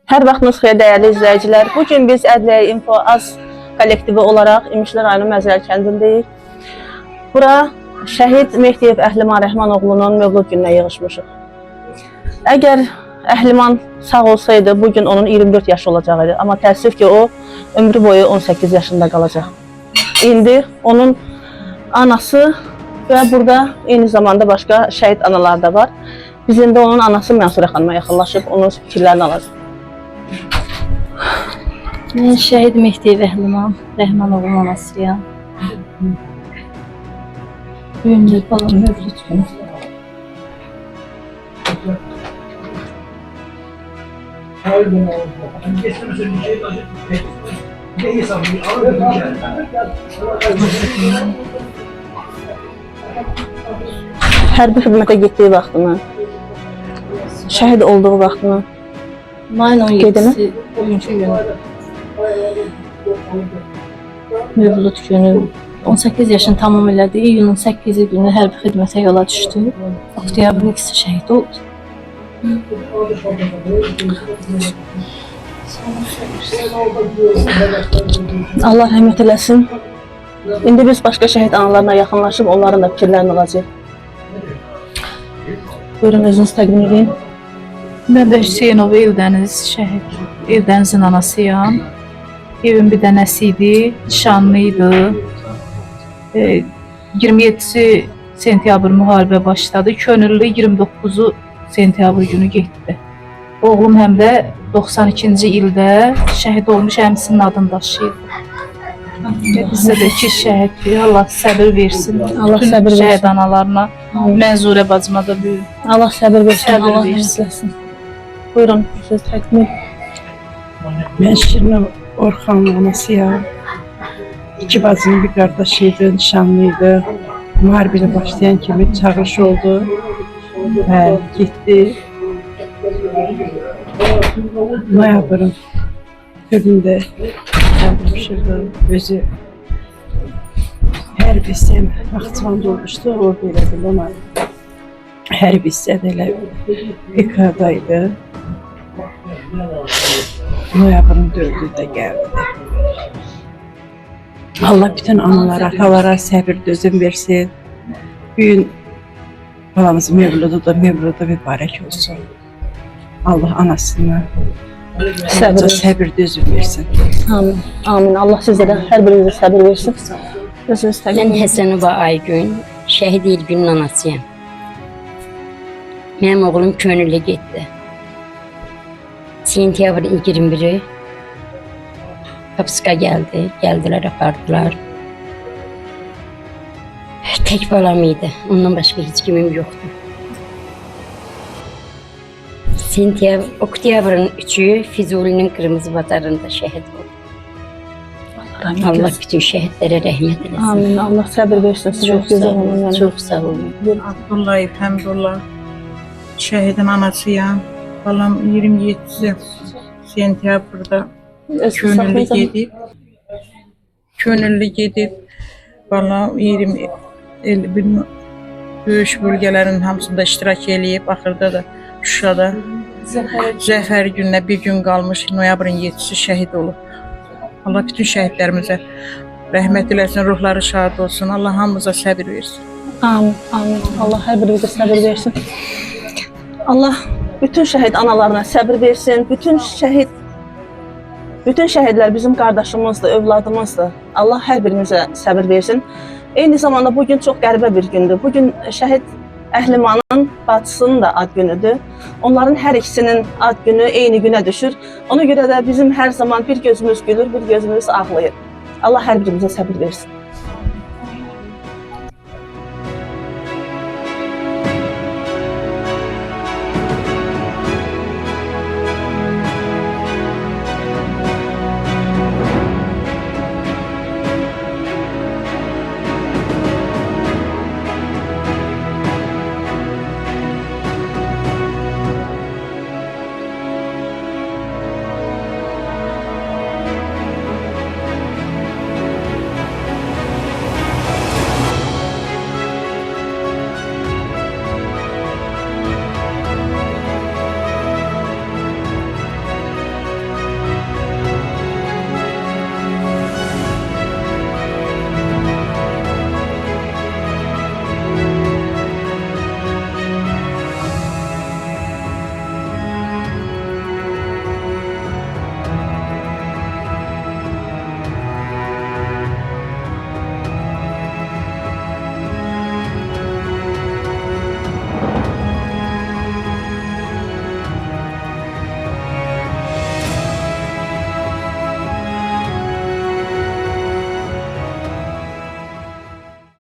Hər vaxtınız xeyir dəyərli izləyicilər. Bugün biz Ədliyyə Info Az kollektivi olaraq İmişlər rayonu Məzəli kəndindəyik. Bura şəhid Mehdiyev Əhliman Rəhmanoğlunun mövlud gününə yığışmışıq. Əgər Əhliman sağ olsaydı, bugün onun 24 yaşı olacaqdı. Amma təəssüf ki, o ömrü boyu 18 yaşında qalacaq. İndi onun anası və burada eyni zamanda başqa şəhid analar da var. Biz indi onun anası Mənsurə xanıma yaxınlaşıb, onun fikirlərini alacaq. Mən şəhid Mehdiyev Əhliman Rəhmanoğlunun anasıyam. Bugün də balam mövlud günü. Hərbi xidmətə getdiyi vaxtını, şəhid olduğu vaxtını Mayın 17-si bugünkü gün mövlud günü 18 yaşını tamam elədi. İyunun 8-ci günü hərbi xidmətə yola düşdü. Oktyabrın 2-si şəhid oldu. Allah rəhmət eləsin. İndi biz başqa şəhid analarına yaxınlaşıb onların da fikirlərini alacağıq. Buyurun, özünüzü təqdim edin. Mən də Hüseynov Eldəniz şəhid, Eldənizin anasıyam. Evin bir dənəsi idi, nişanlıydı. 27-si sentyabr müharibə başladı. Könüllü 29-u sentyabr günü getdi. Oğlum həm də 92-ci ildə şəhid olmuş, əmsinin adını daşıyırdı. Bizdə də iki şəhiddir. Allah səbir versin. Allah səbir versin. Şəhid analarına, Mənzurə bacıma da böyük. Allah səbir versin. Səbir Allah versin. rəhmət eləsin. Buyurun, siz təqdim edin. Ben Şirin Orxanın anasıyam. İki bacının bir qardaşıydı, nişanlıydı. Müharibəyə başlayan kimi çağırış oldu və getdi. Noyabrın birində yapışırdı. Özü hər hissəm Naxçıvanda olmuşdu, orada elədim ama hər hissədə elə PK'daydı. Noyabrın 4'ü geldi. Allah bütün analara, atalara səbir, dözüm versin. Bugün balamızın mevludu mübarək olsun. Allah anasını səbir, dözüm versin. Amin. Amin. Allah sizə də hər birinizə səbir versin. Özünüz təqdim Ben edin. Həsənova Aygün, şəhid İlgünün anasıyam. Mənim oğlum könüllü getdi. Sentyabrın 21'i Kapıska geldi. Geldiler, apardılar. Tek balam idi. Ondan başka hiç kimim yoktu. Oktyabrın 3'ü Füzuli'nin Kırmızı Bazarı'nda şehit oldu. Allah bütün şehitlere rahmet eylesin. Amin. Allah səbir versin. Siz Çok gözəl sağ olun. olun. Yəni. Çok sağ olun. Abdullayev Həmdullah, şəhidin anasıyam. Balam 27 sentyabrda könüllü gedib, balam 20 döyüş bölgələrinin hamısında iştirak eləyib, axırda da Şuşada Zəfər gününə bir gün qalmış, noyabrın 7-si şəhid olub. Allah bütün şəhidlərimizə rəhmət eləsin, ruhları şad olsun, Allah hamımıza səbir versin. Amin. Amin. Allah hər birinizə səbir versin. Allah bütün şəhid analarına səbir versin. Bütün şəhidlər bizim qardaşımızdır, övladımızdır. Allah hər birimizə səbir versin. Eyni zamanda bugün çox qəribə bir gündür. Bugün şəhid Əhlimanın bacısının da ad günüdür. Onların hər ikisinin ad günü eyni günə düşür. Ona görə də bizim hər zaman bir gözümüz gülür, bir gözümüz ağlayır. Allah hər birimizə səbir versin.